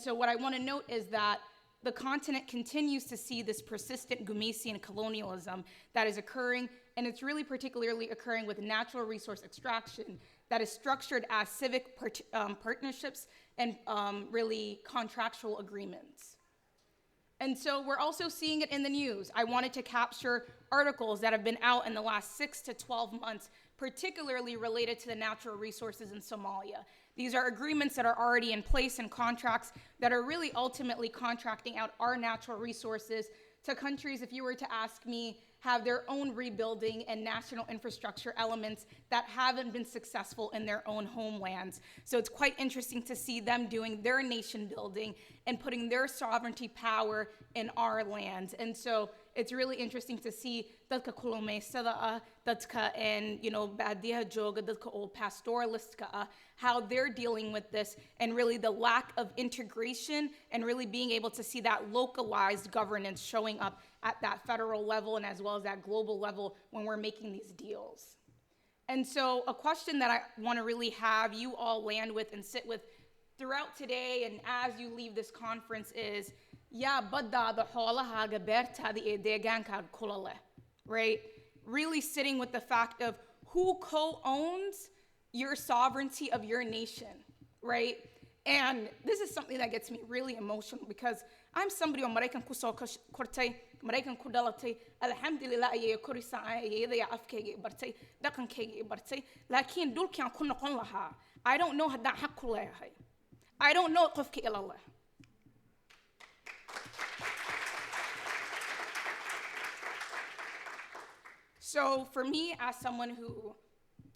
So what I want to note is that the continent continues to see this persistent Gumesian colonialism that is occurring, and it's really particularly occurring with natural resource extraction that is structured as civic partnerships and really contractual agreements. And so we're also seeing it in the news. I wanted to capture articles that have been out in the last 6 to 12 months, particularly related to the natural resources in Somalia. These are agreements that are already in place and contracts that are really ultimately contracting out our natural resources to countries, if you were to ask me, have their own rebuilding and national infrastructure elements that haven't been successful in their own homelands. So it's quite interesting to see them doing their nation building and putting their sovereignty power in our lands. And so it's really interesting to see dadka kulumaysada dadka and baadiyaha jooga dadka old pastoralistka how they're dealing with this, and really the lack of integration and really being able to see that localized governance showing up at that federal level and as well as that global level when we're making these deals. And so a question that I want to really have you all land with and sit with throughout today and as you leave this conference is, right? Really sitting with the fact of who co-owns your sovereignty of your nation, right? And this is something that gets me really emotional because I'm somebody on Maraykan kusoo kortay, Maraykan ku dhalatay, alxamdulillah ayay koraysaa ayadaya afkayga I bartay, dhaqankayga I bartay, laakiin dhulkaan ku noqon lahaa, I don't know haddaan xaq ku leeyahay. I don't know qofka ila leh. So for me, as someone who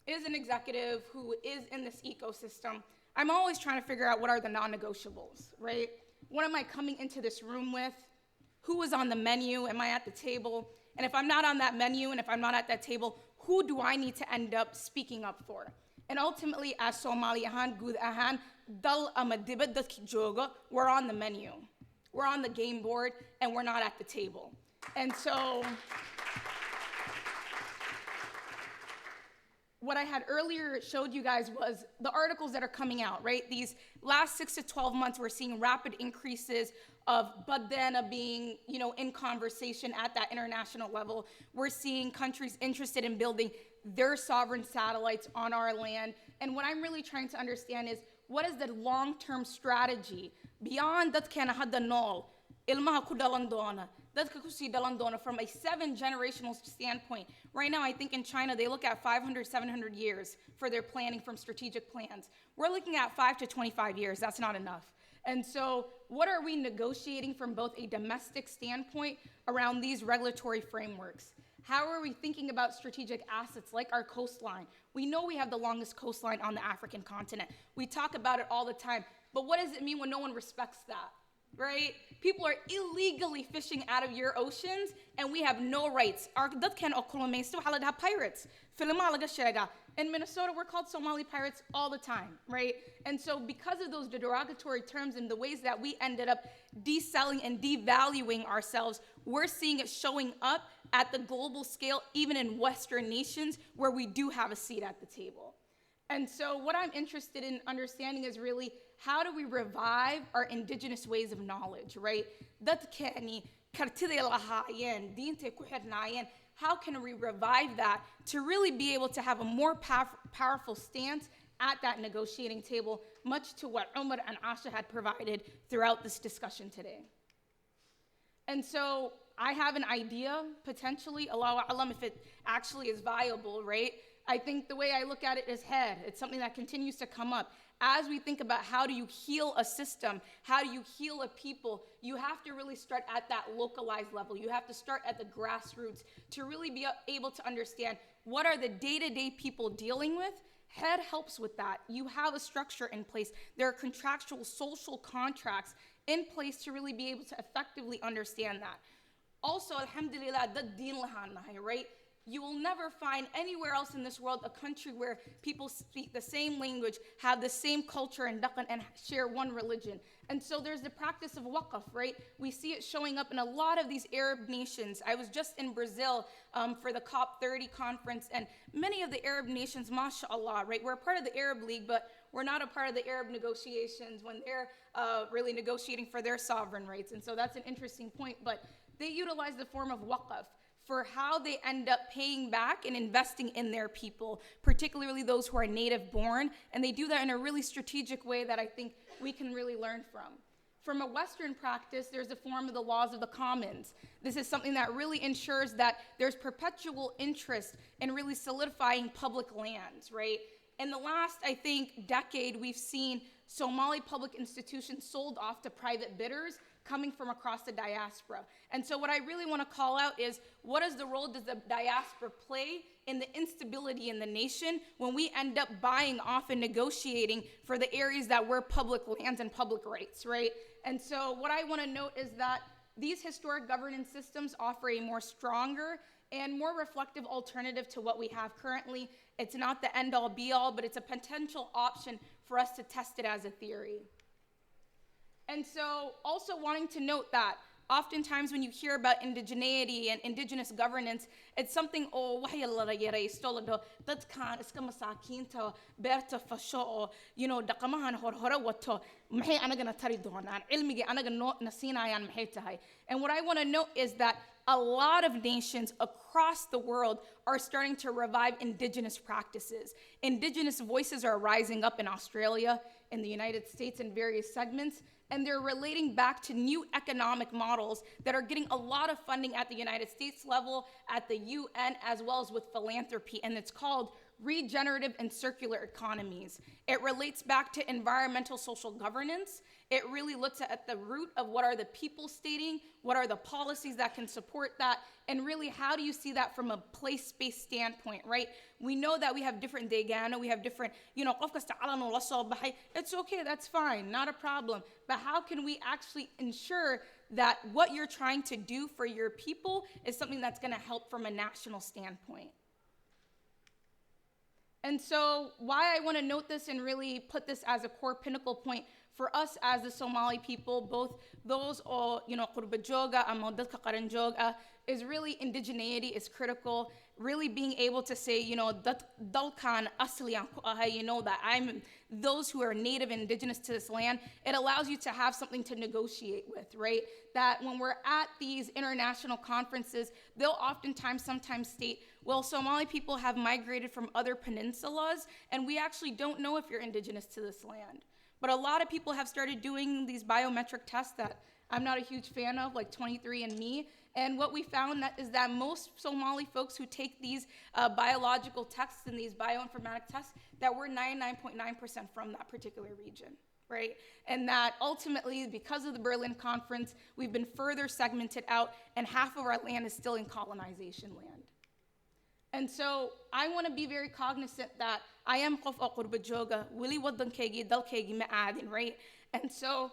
is an executive, who is in this ecosystem, I'm always trying to figure out what are the non-negotiables, right? What am I coming into this room with? Who is on the menu? Am I at the table? And if I'm not on that menu and if I'm not at that table, who do I need to end up speaking up for? And ultimately, as Somali ahaan, guud ahaan, dal ama dibad dadki jooga, we're on the menu. We're on the game board and we're not at the table. And so, what I had earlier showed you guys was the articles that are coming out, right? These last 6 to 12 months, we're seeing rapid increases of Badena being, in conversation at that international level. We're seeing countries interested in building their sovereign satellites on our land. And what I'm really trying to understand is, what is the long-term strategy beyond that kana hadda nool, ilmaha ku dhalan doona, dadka ku sii dhalan doona from a 7-generational standpoint. Right now, I think in China, they look at 500, 700 years for their planning from strategic plans. We're looking at 5 to 25 years. That's not enough. And so what are we negotiating from both a domestic standpoint around these regulatory frameworks? How are we thinking about strategic assets like our coastline? We know we have the longest coastline on the African continent. We talk about it all the time. But what does it mean when no one respects that? Right? People are illegally fishing out of your oceans, and we have no rights. Pirates. In Minnesota, we're called Somali pirates all the time, right? And so because of those derogatory terms and the ways that we ended up deselling and devaluing ourselves, we're seeing it showing up at the global scale, even in Western nations where we do have a seat at the table. And so what I'm interested in understanding is really, how do we revive our indigenous ways of knowledge, right? How can we revive that to really be able to have a more powerful stance at that negotiating table, much to what Umar and Asha had provided throughout this discussion today. And so I have an idea, potentially, Allahu A'lam, if it actually is viable, right? I think the way I look at it is head. It's something that continues to come up. As we think about how do you heal a system, how do you heal a people, you have to really start at that localized level. You have to start at the grassroots to really be able to understand what are the day-to-day people dealing with. Head helps with that. You have a structure in place. There are contractual social contracts in place to really be able to effectively understand that. Also, alhamdulillah, right? You will never find anywhere else in this world a country where people speak the same language, have the same culture and dhaqan, and share one religion. And so there's the practice of waqf, right? We see it showing up in a lot of these Arab nations. I was just in Brazil for the COP30 conference, and many of the Arab nations, mashallah, right? We're a part of the Arab League, but We're not a part of the Arab negotiations when they're really negotiating for their sovereign rights. And so that's an interesting point. But they utilize the form of waqf for how they end up paying back and investing in their people, particularly those who are native born. And they do that in a really strategic way that I think we can really learn from. From a Western practice, there's a form of the laws of the commons. This is something that really ensures that there's perpetual interest in really solidifying public lands, right? In the last, I think, decade, we've seen Somali public institutions sold off to private bidders coming from across the diaspora. And so what I really want to call out is, what is the role does the diaspora play in the instability in the nation when we end up buying off and negotiating for the areas that were public lands and public rights, right? And so what I want to note is that these historic governance systems offer a more stronger and more reflective alternative to what we have currently. It's not the end-all be-all, but it's a potential option for us to test it as a theory. And so also wanting to note that oftentimes when you hear about indigeneity and indigenous governance, it's something, and what I want to note is that a lot of nations across the world are starting to revive indigenous practices. Indigenous voices are rising up in Australia, in the United States, in various segments, and they're relating back to new economic models that are getting a lot of funding at the United States level, at the UN, as well as with philanthropy, and it's called regenerative and circular economies. It relates back to environmental social governance. It really looks at the root of what are the people stating, what are the policies that can support that, and really how do you see that from a place-based standpoint, right? We know that we have different degano, we have different, it's okay, that's fine, not a problem. But how can we actually ensure that what you're trying to do for your people is something that's gonna help from a national standpoint? And so why I want to note this and really put this as a core pinnacle point for us as the Somali people, both those qurba jooga ama dadka qaran jooga, is really indigeneity is critical. Really being able to say, dalkan asliyan ku ahay, that I'm those who are native and indigenous to this land, it allows you to have something to negotiate with, right? That when we're at these international conferences, they'll sometimes state, well, Somali people have migrated from other peninsulas, and we actually don't know if you're indigenous to this land. But a lot of people have started doing these biometric tests that I'm not a huge fan of, like 23andMe. And what we found is that most Somali folks who take these biological tests and these bioinformatic tests, that we're 99.9% from that particular region, right? And that ultimately, because of the Berlin Conference, we've been further segmented out, and half of our land is still in colonization land. And so I want to be very cognizant that I am qof qurba jooga, wili wadankaygi dalkaygi ma aadin, right? And so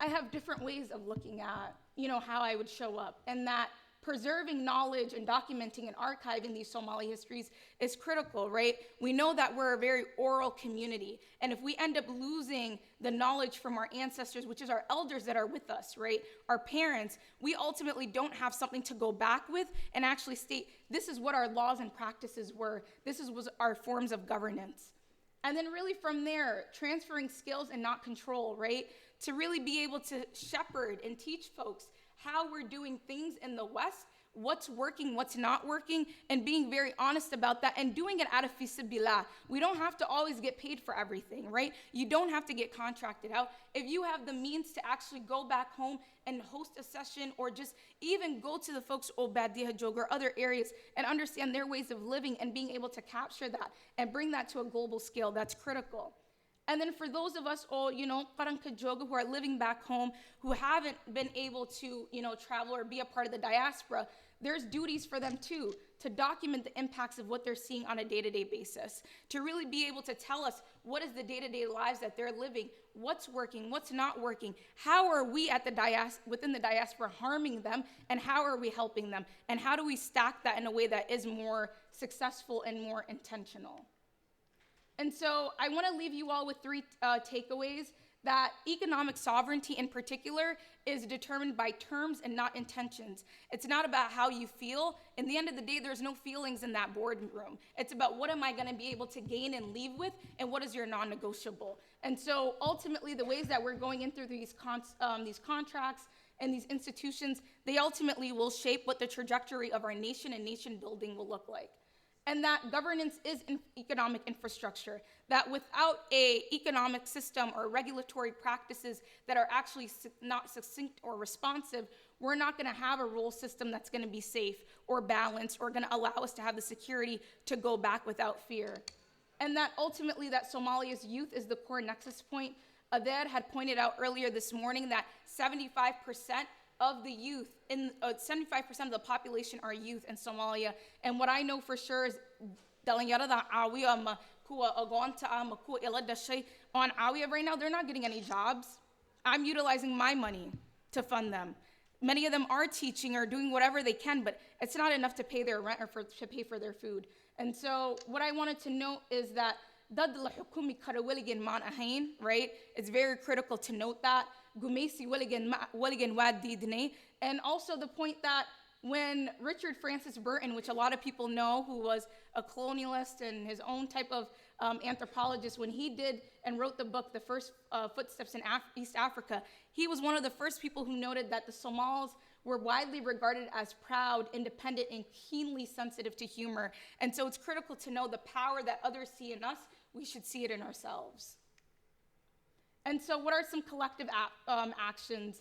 I have different ways of looking at, how I would show up, and that preserving knowledge and documenting and archiving these Somali histories is critical, right? We know that we're a very oral community, and if we end up losing the knowledge from our ancestors, which is our elders that are with us, right? Our parents, we ultimately don't have something to go back with and actually state, this is what our laws and practices were, this was our forms of governance. And then really from there, transferring skills and not control, right? To really be able to shepherd and teach folks how we're doing things in the West, what's working, what's not working, and being very honest about that and doing it out of fiscal. We don't have to always get paid for everything, right? You don't have to get contracted out. If you have the means to actually go back home and host a session, or just even go to the folks Obadiah Jog or other areas and understand their ways of living and being able to capture that and bring that to a global scale, that's critical. And then for those of us, Qaranka Joga, who are living back home, who haven't been able to, travel or be a part of the diaspora, there's duties for them too, to document the impacts of what they're seeing on a day-to-day basis, to really be able to tell us what is the day-to-day lives that they're living, what's working, what's not working, how are we at the within the diaspora harming them, and how are we helping them, and how do we stack that in a way that is more successful and more intentional. And so I want to leave you all with three takeaways that economic sovereignty in particular is determined by terms and not intentions. It's not about how you feel. In the end of the day, there's no feelings in that boardroom. It's about what am I going to be able to gain and leave with, and what is your non-negotiable. And so ultimately, the ways that we're going in through these contracts and these institutions, they ultimately will shape what the trajectory of our nation and nation building will look like. And that governance is economic infrastructure, that without an economic system or regulatory practices that are actually not succinct or responsive, we're not going to have a rule system that's going to be safe or balanced or going to allow us to have the security to go back without fear. And that ultimately that Somalia's youth is the core nexus point. Adair had pointed out earlier this morning that 75% of the youth, 75% of the population are youth in Somalia. And what I know for sure is on Awia right now, they're not getting any jobs. I'm utilizing my money to fund them. Many of them are teaching or doing whatever they can, but it's not enough to pay their rent or to pay for their food. And so what I wanted to note is that right? It's very critical to note that. And also the point that when Richard Francis Burton, which a lot of people know, who was a colonialist and his own type of anthropologist, when he did and wrote the book, The First Footsteps in East Africa, he was one of the first people who noted that the Somals were widely regarded as proud, independent, and keenly sensitive to humor. And so it's critical to know the power that others see in us, we should see it in ourselves. And so what are some collective actions?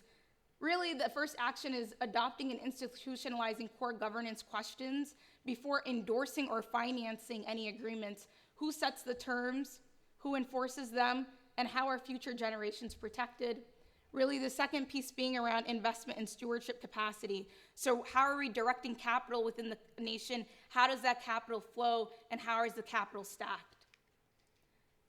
Really, the first action is adopting and institutionalizing core governance questions before endorsing or financing any agreements. Who sets the terms? Who enforces them? And how are future generations protected? Really, the second piece being around investment and stewardship capacity. So how are we directing capital within the nation? How does that capital flow? And how is the capital stacked?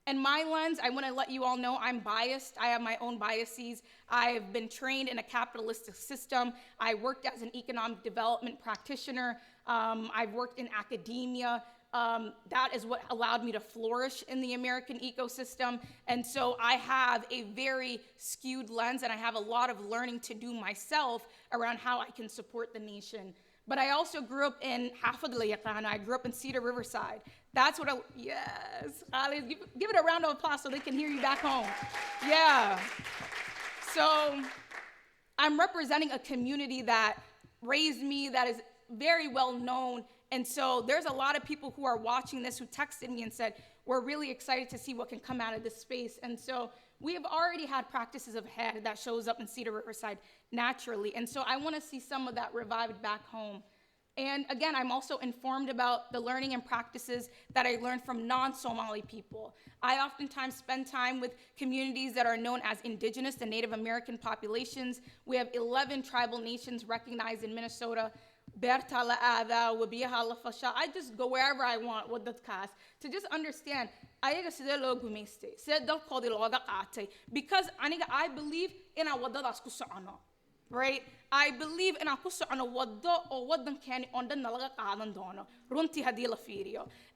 And my lens, I want to let you all know I'm biased. I have my own biases. I've been trained in a capitalistic system. I worked as an economic development practitioner. I've worked in academia. That is what allowed me to flourish in the American ecosystem. And so I have a very skewed lens, and I have a lot of learning to do myself around how I can support the nation. But I also grew up in Hafid Layaqana. I grew up in Cedar Riverside. That's what yes. Ali, give it a round of applause so they can hear you back home. Yeah. So I'm representing a community that raised me, that is very well known. And so there's a lot of people who are watching this who texted me and said, we're really excited to see what can come out of this space. And so we have already had practices of head that shows up in Cedar Riverside naturally. And so I want to see some of that revived back home. And again, I'm also informed about the learning and practices that I learned from non-Somali people. I oftentimes spend time with communities that are known as Indigenous and Native American populations. We have 11 tribal nations recognized in Minnesota. I just go wherever I want with the cast to just understand. Because I believe in a right? I believe in a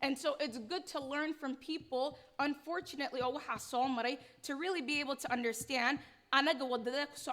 and so it's good to learn from people, unfortunately, to really be able to understand